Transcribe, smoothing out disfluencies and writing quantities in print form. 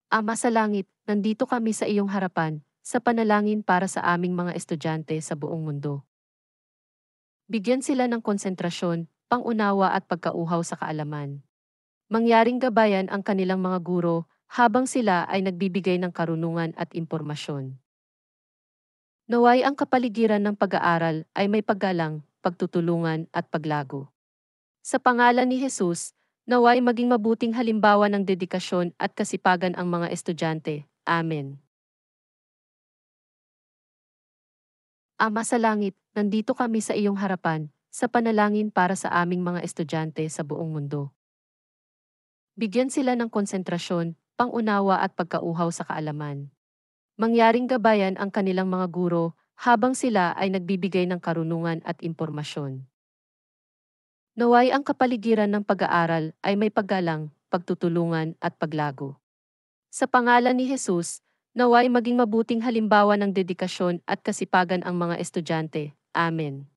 Ama sa langit, nandito kami sa iyong harapan, sa panalangin para sa aming mga estudyante sa buong mundo. Bigyan sila ng konsentrasyon, pangunawa at pagkauhaw sa kaalaman. Mangyaring gabayan ang kanilang mga guro habang sila ay nagbibigay ng karunungan at impormasyon. Naway ang kapaligiran ng pag-aaral ay may paggalang, pagtutulungan at paglago. Sa pangalan ni Jesus, naway maging mabuting halimbawa ng dedikasyon at kasipagan ang mga estudyante. Amen. Ama sa langit, nandito kami sa iyong harapan, sa panalangin para sa aming mga estudyante sa buong mundo. Bigyan sila ng konsentrasyon, pangunawa at pagkauhaw sa kaalaman. Mangyaring gabayan ang kanilang mga guro habang sila ay nagbibigay ng karunungan at impormasyon. Naway ang kapaligiran ng pag-aaral ay may paggalang, pagtutulungan at paglago. Sa pangalan ni Jesus, naway maging mabuting halimbawa ng dedikasyon at kasipagan ang mga estudyante. Amen.